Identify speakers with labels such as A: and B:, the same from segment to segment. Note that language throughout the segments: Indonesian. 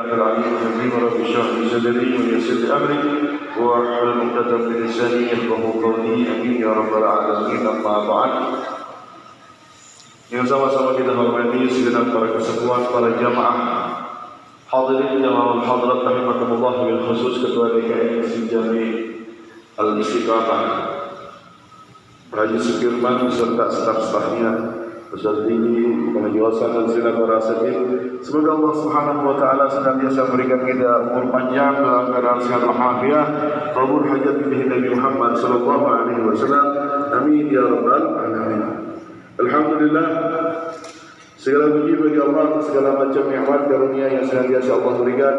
A: أنت العليم الحكيم رب اشرح لي صدري ويسر لي أمري واحلل عقدة من لساني يفقهوا قولي آمين يا رب العالمين. Amma ba'd. Yang sama-sama kita hormati segenap para kesepuhan, para jamaah hadirin jamaah hadirat rahimakumullah, bil khusus Ketua DKM Masjid Jami Al-Istiqamah Haji Sukirman serta staf-stafnya, Ustaz Dini, Pengajiwasan dan segenap para asatidz. Semoga Allah Subhanahu wa taala senantiasa memberikan kita umur panjang dalam keadaan sehat walafiat, qabul hajat bihi Nabi Muhammad sallallahu alaihi wasallam. Amin ya rabbal alamin. Alhamdulillah, segala puji bagi Allah atas segala macam nikmat karunia yang senantiasa Allah berikan.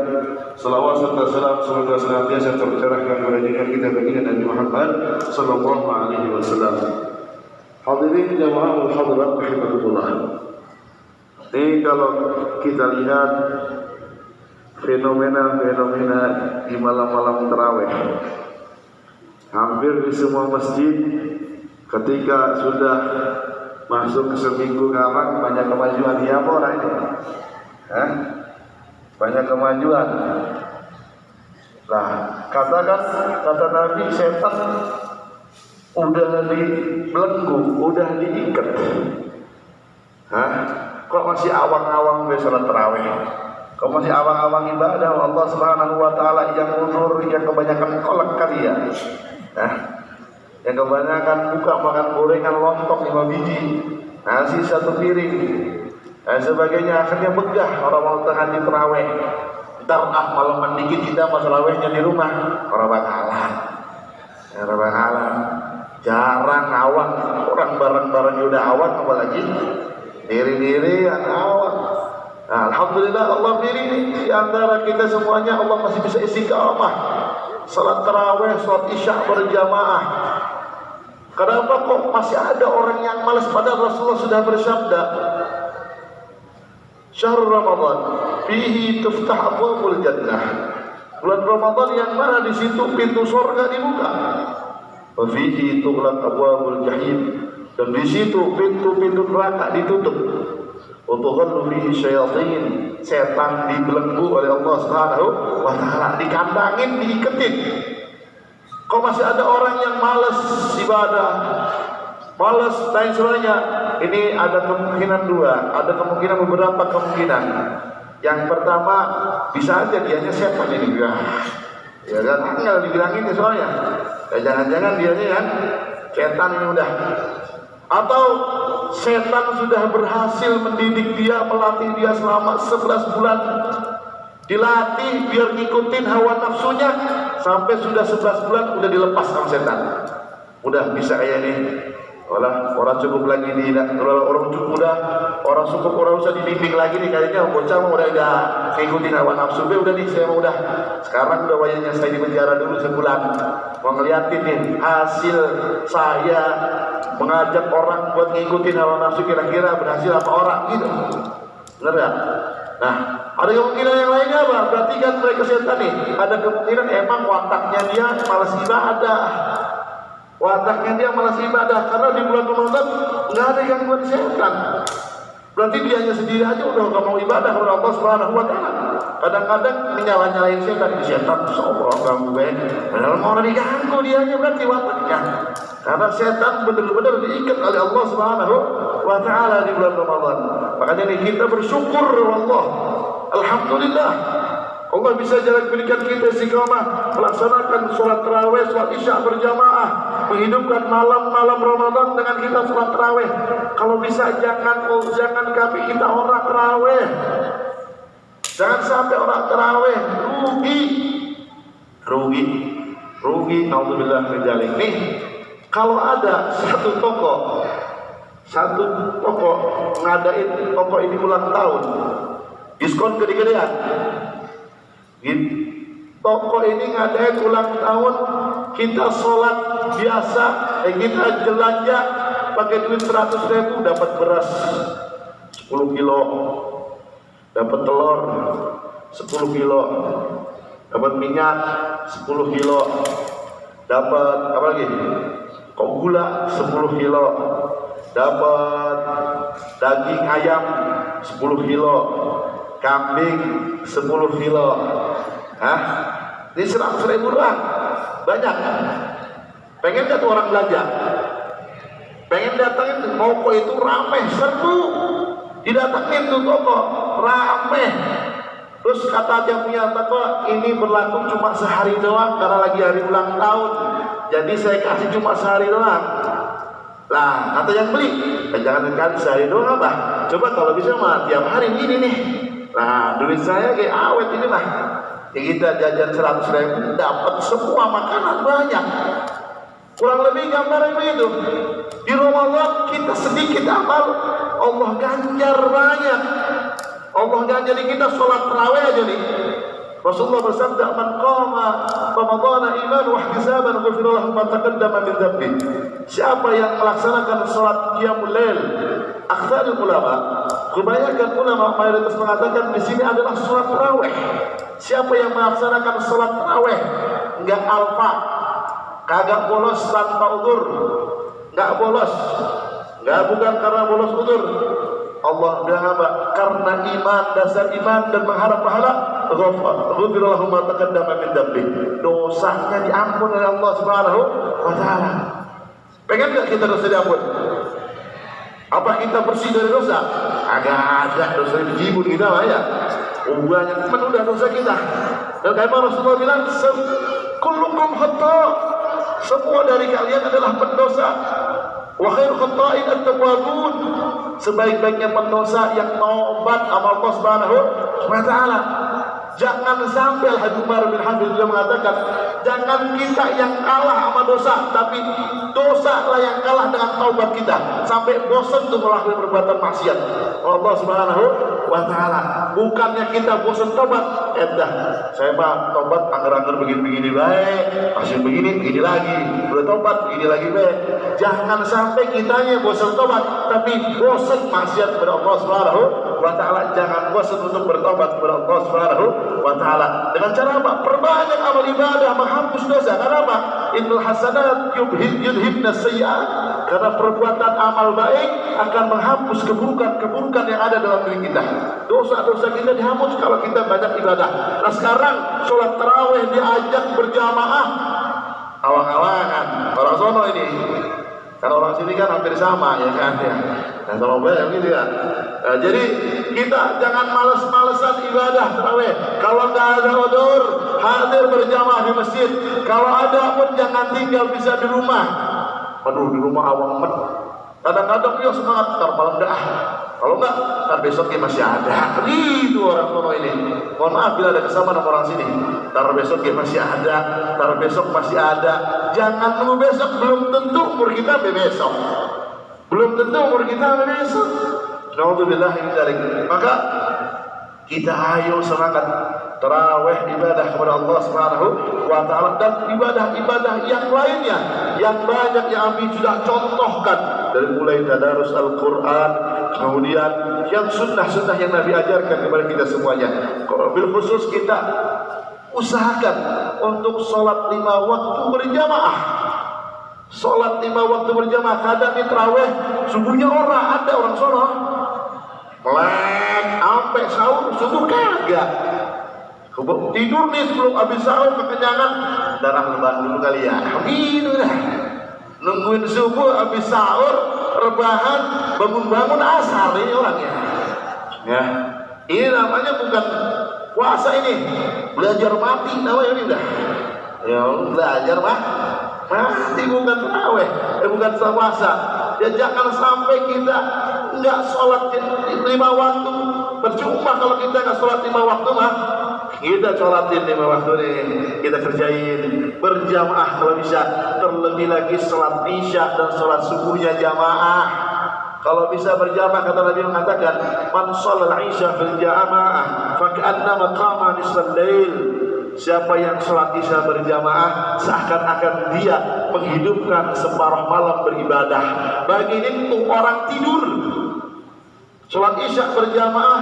A: Salawat serta salam semoga senantiasa tercurahkan kepada junjungan kita baginda Nabi Muhammad sallallahu alaihi wasallam. Hadirin jamaah hadirat rahimakumullah. Ini kalau kita lihat fenomena-fenomena di malam-malam tarawih, hampir di semua masjid ketika sudah masuk ke seminggu ngarang banyak kemajuan. Ya apa ini? Banyak kemajuan. Nah, kata Nabi, setan udah dibelenggu, udah diikat. Kok masih awang-awang salat tarawih? Kok masih awang-awang ibadah Allah Subhanahu wa taala yang mundur, yang kebanyakan kolak kali ya? Yang kebanyakan buka makan gorengan lontong 5 biji, nasi 1 piring, dan sebagainya. Akhirnya begah orang mau tahajud tarawih. Ntar malaman dikit kita masalahnya di rumah, orang bakalan. Jarang awang, orang barang-barangnya udah awang, apalagi diri-diri yang awang. Nah, alhamdulillah Allah pilih di antara kita semuanya, Allah masih bisa istiqamah salat tarawih, salat isya berjamaah. Kenapa kok masih ada orang yang malas, padahal Rasulullah sudah bersabda, Syahrul Ramadan fihi tuftah abwabul jannah. Bulan Ramadan yang mana di situ pintu surga dibuka. Wa fihi tughlaq abwabul jahim, dan di situ pintu-pintu neraka ditutup. Wa tughallu fihi syayatin, setan dibelenggu oleh Allah Subhanahu wa taala, dikandangin, diiketin. Kok masih ada orang yang malas ibadah, malas lain sebagainya? Ini ada kemungkinan dua, ada kemungkinan beberapa kemungkinan. Yang pertama, bisa aja dianya setan ini ya kan, tinggal dibilangin soalnya. Jangan-jangan dianya kan setan ini udah. Atau setan sudah berhasil mendidik dia, melatih dia selama 11 bulan. Dilatih biar ngikutin hawa nafsunya, sampai sudah 11 bulan udah dilepas sama setan. Udah bisa kayak ini. Orang cukup lagi orang cukup orang usah dibimbing lagi nih, kayaknya bocah udah ngikutin hawa nafsu. Udah nih, saya udah sekarang udah wayangnya saya di penjara dulu sebulan. Mau ngeliatin nih hasil saya mengajak orang buat ngikutin hawa nafsu, kira-kira berhasil apa orang gitu. Bener gak? Nah, ada kemungkinan yang lainnya apa? Berarti kan mereka setan nih, ada kemungkinan emang wataknya dia malas ibadah. Karena di bulan Ramadan nggak ada gangguan setan. Berarti dianya sendiri aja udah nggak mau ibadah kepada Allah Subhanahu wa taala. Kadang-kadang nyalain setan, di setan seorang ganggu padahal mau diganggu dianya, berarti wataknya. Karena setan benar-benar diikat oleh Allah Subhanahu wa taala di bulan Ramadan. Makanya nih kita bersyukur Allah. Alhamdulillah Allah bisa berikan kita istiqamah melaksanakan sholat tarawih, sholat isya berjamaah, menghidupkan malam-malam Ramadan dengan kita sholat tarawih. Kalau bisa jangan kita orang tarawih. Jangan sampai orang tarawih rugi. Naudzubillah min dzalik. Nih, kalau ada satu toko ngadain toko ini ulang tahun, diskon gede-gedean. Toko ini ngadain ulang tahun, kita sholat biasa, kita belanja pakai duit 100.000, dapat beras 10 kilo, dapat telur 10 kilo, dapat minyak 10 kilo, dapat apa lagi? Kok gula 10 kilo, dapat daging ayam 10 kilo, kambing 10 kilo. Hah? Ini 100.000 doang. Banyak. Pengen gak tuh orang belanja? Pengen datangin toko itu rame, seru. Didatangin tuh toko, rame. Terus kata yang punya toko, ini berlaku cuma sehari doang karena lagi hari ulang tahun. Jadi saya kasih cuma sehari doang. Lah, kata yang beli, jangan kali sehari doang Abah. Coba kalau bisa mah tiap hari ini nih. Nah, duit saya kayak awet ini mah. Kita jajan 100.000 dapat semua makanan banyak. Kurang lebih gambaran begitu. Di Ramadan kita sedikit amal, Allah ganjar banyak. Allah ganjar kita sholat tarawih aja nih. Rasulullah bersabda, "Man qama Ramadhana iman wa ihtisaban ghufira lahu ma taqaddama min dhanbi." Siapa yang melaksanakan salat qiyamul lail, aktsarul ulama, kebanyakan ulama mayoritas mengatakan di sini adalah salat tarawih. Siapa yang melaksanakan salat tarawih enggak alfa, kagak bolos tanpa udzur, enggak bolos, enggak bukan karena bolos udzur. Allah bilang apa? Karena iman, dasar iman dan mengharap pahala, ghufira lahu ma taqaddama min dhanbi. Dosanya diampun oleh Allah Subhanahu wa taala. Pengen enggak kita dosa diampun? Apa kita bersih dari dosa? Agak ada dosa dijibun kita mah ya. Banyak teman udah dosa kita. Dan kayak Rasulullah bilang, kullukum khata. Semua dari kalian adalah pendosa. Wa khairu khata'in at-tawwabun. Sebaik-baiknya pendosa yang taubat sama Allah Subhanahu wa taala. Jangan sampai Umar bin Hamid juga mengatakan, jangan kita yang kalah sama dosa, tapi dosa lah yang kalah dengan taubat kita. Sampai bosan tuh melakukan perbuatan maksiat. Allah Subhanahu wa taala. Bukannya kita bosan tobat, saya mah tobat anggar-anggar begini-begini baik, masih begini lagi, udah tobat begini lagi baik. Jangan sampai kitanya bosan tobat, tapi bosan maksiat kepada Allah Subhanahu wa taala. Jangan bosan untuk bertobat kepada Allah Subhanahu wa taala. Dengan cara apa? Perbanyak amal ibadah, menghapus dosa. Kenapa? Innal hasanat yudhibna sayyi'at. Karena perbuatan amal baik akan menghapus keburukan-keburukan yang ada dalam diri kita. Dosa-dosa kita dihapus kalau kita banyak ibadah. Nah sekarang sholat tarawih diajak berjamaah, awang-awangan. Orang sono ini, karena orang sini kan hampir sama ya kan ya. Dan sama banyak gitu ya. Nah, jadi kita jangan males-malesan ibadah tarawih. Kalau nggak ada udzur, hadir berjamaah di masjid. Kalau ada pun jangan tinggal bisa di rumah. Aduh di rumah awang amat. Kadang-kadang dia semangat, ntar malam dah. Kalau enggak, ntar besoknya masih ada. Itu orang sono ini. Mohon maaf bila ada kesamaan sama orang sini. Ntar besoknya masih ada, ntar besok masih ada. Jangan tunggu besok, belum tentu umur kita besok. Belum tentu umur kita besok. Nauzubillah min dzalik. Maka kita ayo semangat tarawih ibadah kepada Allah Subhanahu wa taala dan ibadah-ibadah yang lainnya yang banyak yang kami sudah contohkan dari mulai tadarus Al-Qur'an, kemudian yang sunnah-sunnah yang Nabi ajarkan kepada kita semuanya. Bil khusus kita usahakan untuk sholat 5 waktu berjamaah. Sholat 5 waktu berjamaah. Kadang di tarawih subuhnya ada orang sono melek sampai sahur, subuh kagak. Tidur nih sebelum habis sahur kekenyangan, darah leban dulu kali ya. Gitu dah. Nungguin subuh habis sahur, rebahan, bangun-bangun asar ini orangnya. Ya. Ini namanya bukan puasa ini. Belajar mati namanya ini dah. Ya, belajar mati bukan tarawih, bukan puasa. Ya jangan sampai kita enggak sholat 5 waktu. Percuma kalau kita enggak sholat 5 waktu mah. Kita sholatin 5 waktu nih, kita kerjain berjamaah kalau bisa, terlebih lagi sholat isya dan sholat subuhnya jamaah. Kalau bisa berjamaah, kata Nabi mengatakan, man sholal isya fil jamaah fa ka'annama qama nisfal lail. Siapa yang sholat isya berjamaah, seakan-akan dia menghidupkan separuh malam beribadah. Bagi itu orang tidur. Sholat isya berjamaah,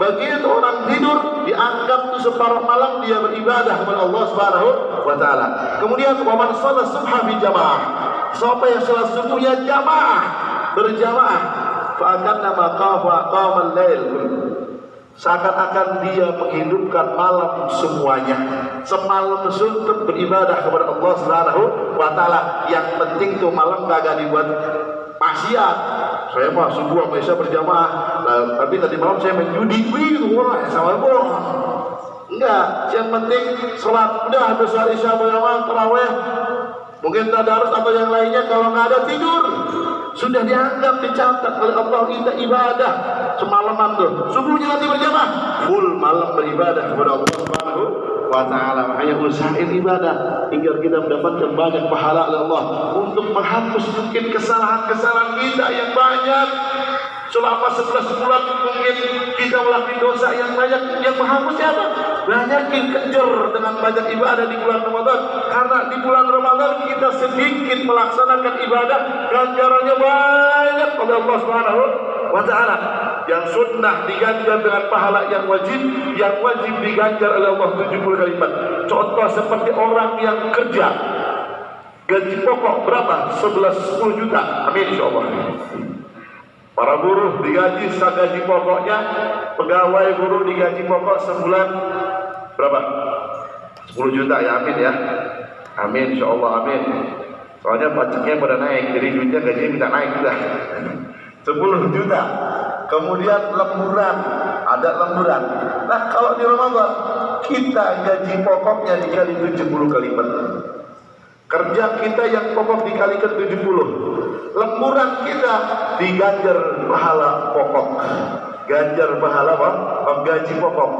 A: bagi itu orang tidur dianggap itu separuh malam dia beribadah kepada Allah Subhanahu wa taala. Kemudian wa man shalla subha fi jamaah. Siapa yang sholat subuhnya jamaah, berjamaah, fa akanna ma qama al-lail. seakan-akan dia menghidupkan malam semuanya, semalam suntuk beribadah kepada Allah Subhanahu wa taala. Yang penting tuh malam kagak dibuat maksiat. Saya mah subuh sama isya berjamaah, tapi tadi malam saya main judi, wih itu orang sama bohong. Enggak, yang penting sholat udah besar isya berjamaah tarawih, mungkin tadarus atau yang lainnya. Kalau nggak ada tidur, sudah dianggap dicatat oleh Allah kita ibadah semalaman tuh. Subuhnya nanti berjamaah, full malam beribadah kepada Allah Subhanahu wa taala. Makanya usahain ibadah agar kita mendapatkan banyak pahala oleh Allah untuk menghapus mungkin kesalahan-kesalahan kita yang banyak. Selama 11 bulan mungkin kita melakukan dosa yang banyak. Yang menghapusnya apa? Banyakin kejar dengan banyak ibadah di bulan Ramadan. Karena di bulan Ramadan kita sedikit melaksanakan ibadah, ganjarannya banyak oleh Allah Subhanahu wa taala. Yang sunnah diganjar dengan pahala yang wajib diganjar oleh Allah 70 kali lipat. Contoh seperti orang yang kerja, gaji pokok berapa? 10 juta. Amin insyaallah. Para buruh digaji gaji pokoknya, pegawai buruh digaji pokok sebulan berapa? 10 juta ya, amin ya. Amin insyaallah, amin. Soalnya pajaknya pada naik, jadi duitnya gajinya minta naik sudah. 10 juta. Kemudian lemburan, ada lemburan. Nah, kalau di Ramadan kita gaji pokoknya dikali 70 kali lipat. Kerja kita yang pokok dikalikan 70. Lemburan kita diganjar pahala pokok. Ganjar pahala apa? Gaji pokok.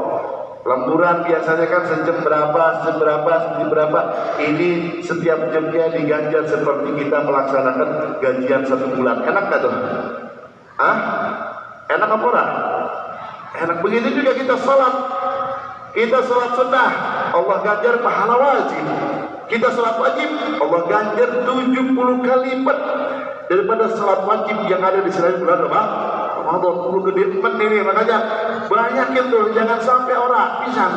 A: Lemburan biasanya kan sejam berapa. Ini setiap jamnya diganjar seperti kita melaksanakan gajian 1 bulan. Enak gak tuh? Hah? Enak apa ora? Enak. Begitu juga kita sholat. Kita sholat sunnah, Allah ganjar pahala wajib. Kita sholat wajib, Allah ganjar 70 kali lipat daripada sholat wajib yang ada di selain bulan Ramadan. Perlu gede ini, makanya banyakin tuh, jangan sampai orang pisang.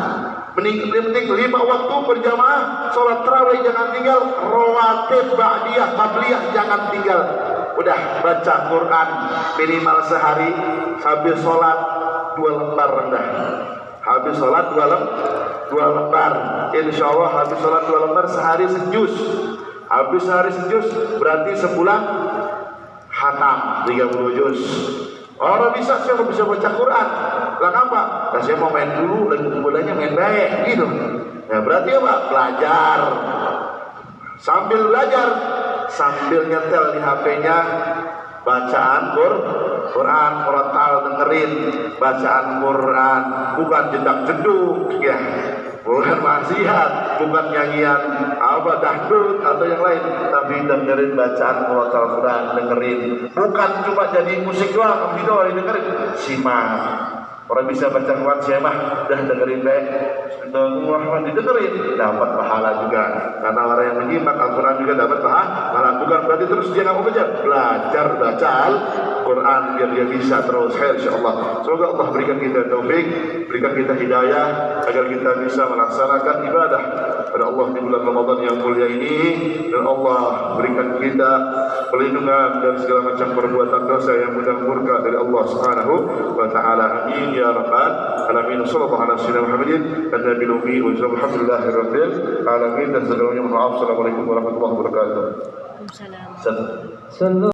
A: Mending 5 waktu berjamaah, sholat tarawih jangan tinggal, rawatib, ba'diyah, qabliyah jangan tinggal. Udah baca Quran minimal sehari, habis sholat 2 lembar rendah. Habis sholat 2 lembar. Insya Allah habis sholat 2 lembar sehari sejus. Habis sehari sejus berarti sebulan khatam 30 juz. Orang bisa, siapa bisa baca Quran? Lah apa? Nah, saya mau main dulu, lagi bolanya main baik gitu. Ya berarti apa? Belajar. Sambil belajar, sambil nyetel di HP-nya bacaan Quran, murattal, dengerin bacaan Quran, bukan jedak-jeduk ya, bukan maksiat, bukan nyanyian apa dangdut atau yang lain, tapi dengerin bacaan murattal Quran, dengerin, bukan cuma jadi musik doang, video dengerin, simak. Orang bisa baca Quran siapa dah dengerin baik. Bismillahirrahmanirrahim, dengerin dapat pahala juga. Karena orang yang menyimak Al-Quran juga dapat pahala. Bukan berarti terus dia nggak mau belajar baca Al-Quran biar dia bisa terus insyaallah. Semoga Allah berikan kita taufik, berikan kita hidayah agar kita bisa melaksanakan ibadah pada Allah di bulan Ramadan yang mulia ini, dan Allah berikan kita perlindungan dari segala macam perbuatan dosa yang mudah murka dari Allah Subhanahu wa taala. Amin ya rabbal alamin. Sallallahu alaihi wasallam Muhammadin an-nabiy ummi wa alhamdulillahirabbil alamin. Dan segalanya maaf. Assalamualaikum warahmatullahi wabarakatuh.
B: Waalaikumsalam.